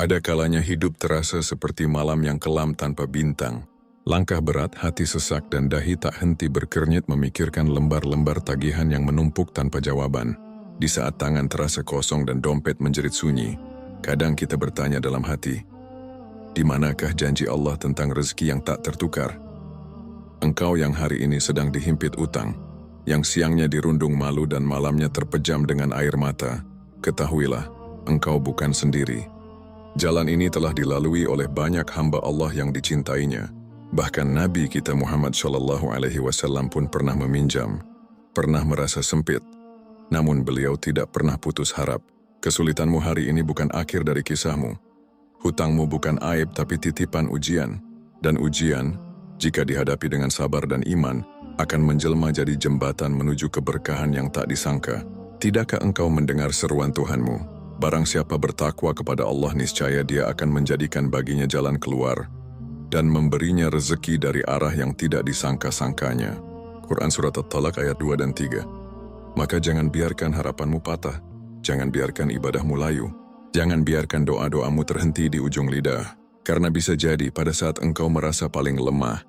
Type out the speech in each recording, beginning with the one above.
Ada kalanya hidup terasa seperti malam yang kelam tanpa bintang. Langkah berat, hati sesak, dan dahi tak henti berkernyit memikirkan lembar-lembar tagihan yang menumpuk tanpa jawaban. Di saat tangan terasa kosong dan dompet menjerit sunyi, kadang kita bertanya dalam hati, di manakah janji Allah tentang rezeki yang tak tertukar? Engkau yang hari ini sedang dihimpit utang, yang siangnya dirundung malu dan malamnya terpejam dengan air mata, ketahuilah, engkau bukan sendiri. Jalan ini telah dilalui oleh banyak hamba Allah yang dicintainya. Bahkan Nabi kita Muhammad SAW pun pernah meminjam, pernah merasa sempit. Namun beliau tidak pernah putus harap. Kesulitanmu hari ini bukan akhir dari kisahmu. Hutangmu bukan aib tapi titipan ujian. Dan ujian, jika dihadapi dengan sabar dan iman, akan menjelma jadi jembatan menuju keberkahan yang tak disangka. Tidakkah engkau mendengar seruan Tuhanmu? Barang siapa bertakwa kepada Allah, niscaya Dia akan menjadikan baginya jalan keluar dan memberinya rezeki dari arah yang tidak disangka-sangkanya. Quran Surat At-Talaq ayat 2 dan 3. Maka jangan biarkan harapanmu patah, jangan biarkan ibadahmu layu, jangan biarkan doa-doamu terhenti di ujung lidah. Karena bisa jadi pada saat engkau merasa paling lemah,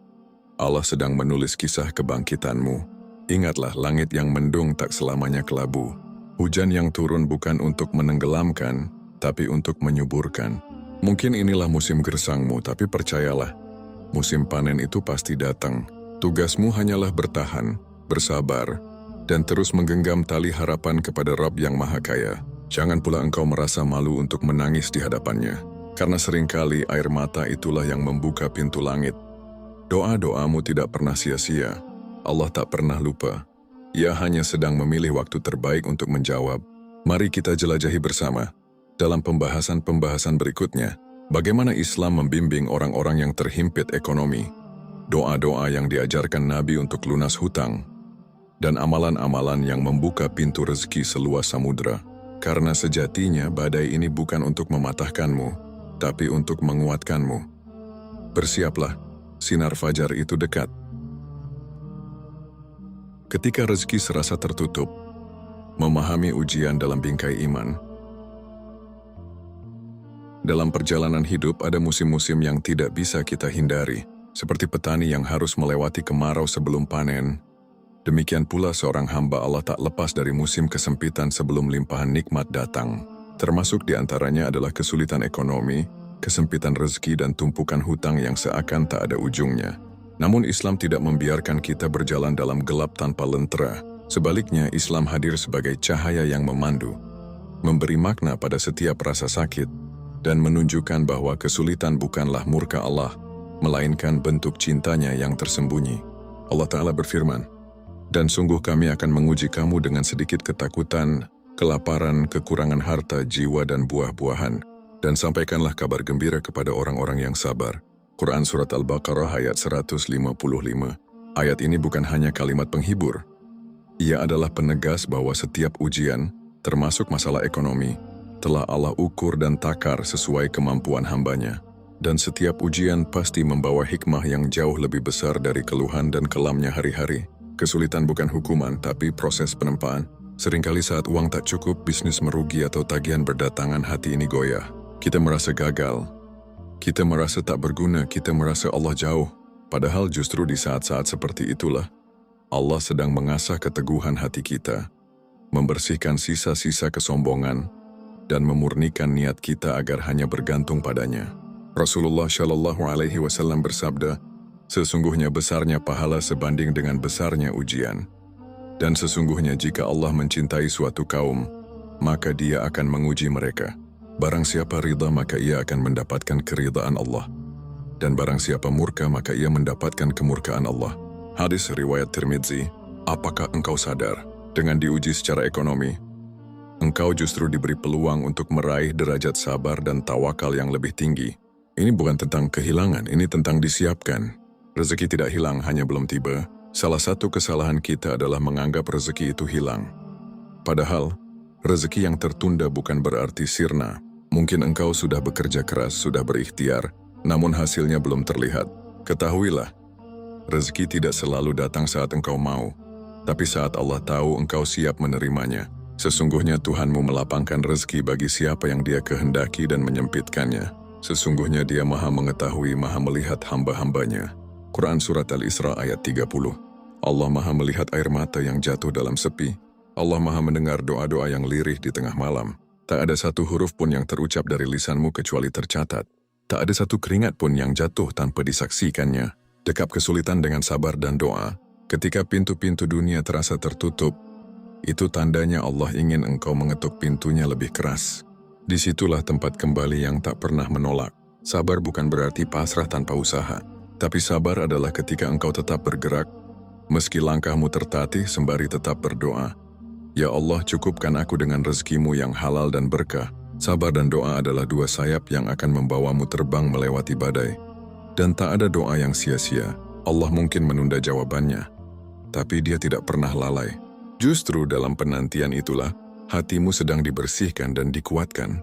Allah sedang menulis kisah kebangkitanmu. Ingatlah, langit yang mendung tak selamanya kelabu. Hujan yang turun bukan untuk menenggelamkan, tapi untuk menyuburkan. Mungkin inilah musim gersangmu, tapi percayalah, musim panen itu pasti datang. Tugasmu hanyalah bertahan, bersabar, dan terus menggenggam tali harapan kepada Rabb yang Maha Kaya. Jangan pula engkau merasa malu untuk menangis di hadapannya, karena seringkali air mata itulah yang membuka pintu langit. Doa-doamu tidak pernah sia-sia. Allah tak pernah lupa. Ia hanya sedang memilih waktu terbaik untuk menjawab. Mari kita jelajahi bersama, dalam pembahasan-pembahasan berikutnya, bagaimana Islam membimbing orang-orang yang terhimpit ekonomi, doa-doa yang diajarkan Nabi untuk lunas hutang, dan amalan-amalan yang membuka pintu rezeki seluas samudera. Karena sejatinya badai ini bukan untuk mematahkanmu, tapi untuk menguatkanmu. Bersiaplah, sinar fajar itu dekat. Ketika rezeki serasa tertutup, memahami ujian dalam bingkai iman. Dalam perjalanan hidup ada musim-musim yang tidak bisa kita hindari, seperti petani yang harus melewati kemarau sebelum panen. Demikian pula seorang hamba Allah tak lepas dari musim kesempitan sebelum limpahan nikmat datang. Termasuk di antaranya adalah kesulitan ekonomi, kesempitan rezeki, dan tumpukan hutang yang seakan tak ada ujungnya. Namun Islam tidak membiarkan kita berjalan dalam gelap tanpa lentera. Sebaliknya, Islam hadir sebagai cahaya yang memandu, memberi makna pada setiap rasa sakit, dan menunjukkan bahwa kesulitan bukanlah murka Allah, melainkan bentuk cintanya yang tersembunyi. Allah Ta'ala berfirman, "Dan sungguh kami akan menguji kamu dengan sedikit ketakutan, kelaparan, kekurangan harta, jiwa, dan buah-buahan. Dan sampaikanlah kabar gembira kepada orang-orang yang sabar." Quran Surat Al-Baqarah ayat 155. Ayat ini bukan hanya kalimat penghibur. Ia adalah penegas bahwa setiap ujian, termasuk masalah ekonomi, telah Allah ukur dan takar sesuai kemampuan hambanya. Dan setiap ujian pasti membawa hikmah yang jauh lebih besar dari keluhan dan kelamnya hari-hari. Kesulitan bukan hukuman, tapi proses penempaan. Seringkali saat uang tak cukup, bisnis merugi, atau tagihan berdatangan, hati ini goyah. Kita merasa gagal. Kita merasa tak berguna, kita merasa Allah jauh. Padahal justru di saat-saat seperti itulah, Allah sedang mengasah keteguhan hati kita, membersihkan sisa-sisa kesombongan, dan memurnikan niat kita agar hanya bergantung padanya. Rasulullah SAW bersabda, "Sesungguhnya besarnya pahala sebanding dengan besarnya ujian. Dan sesungguhnya jika Allah mencintai suatu kaum, maka Dia akan menguji mereka. Barang siapa ridha, maka ia akan mendapatkan keridhaan Allah. Dan barang siapa murka, maka ia mendapatkan kemurkaan Allah." Hadis riwayat Tirmidzi. Apakah engkau sadar, dengan diuji secara ekonomi, engkau justru diberi peluang untuk meraih derajat sabar dan tawakal yang lebih tinggi? Ini bukan tentang kehilangan, ini tentang disiapkan. Rezeki tidak hilang, hanya belum tiba. Salah satu kesalahan kita adalah menganggap rezeki itu hilang. Padahal, rezeki yang tertunda bukan berarti sirna. Mungkin engkau sudah bekerja keras, sudah berikhtiar, namun hasilnya belum terlihat. Ketahuilah, rezeki tidak selalu datang saat engkau mau, tapi saat Allah tahu engkau siap menerimanya. Sesungguhnya Tuhanmu melapangkan rezeki bagi siapa yang Dia kehendaki dan menyempitkannya. Sesungguhnya Dia Maha mengetahui, Maha melihat hamba-hambanya. Quran Surat Al-Isra ayat 30. Allah Maha melihat air mata yang jatuh dalam sepi. Allah Maha mendengar doa-doa yang lirih di tengah malam. Tak ada satu huruf pun yang terucap dari lisanmu kecuali tercatat. Tak ada satu keringat pun yang jatuh tanpa disaksikannya. Dekap kesulitan dengan sabar dan doa. Ketika pintu-pintu dunia terasa tertutup, itu tandanya Allah ingin engkau mengetuk pintunya lebih keras. Disitulah tempat kembali yang tak pernah menolak. Sabar bukan berarti pasrah tanpa usaha. Tapi sabar adalah ketika engkau tetap bergerak, meski langkahmu tertatih sembari tetap berdoa. Ya Allah, cukupkan aku dengan rezekimu yang halal dan berkah. Sabar dan doa adalah dua sayap yang akan membawamu terbang melewati badai. Dan tak ada doa yang sia-sia. Allah mungkin menunda jawabannya, tapi Dia tidak pernah lalai. Justru dalam penantian itulah, hatimu sedang dibersihkan dan dikuatkan.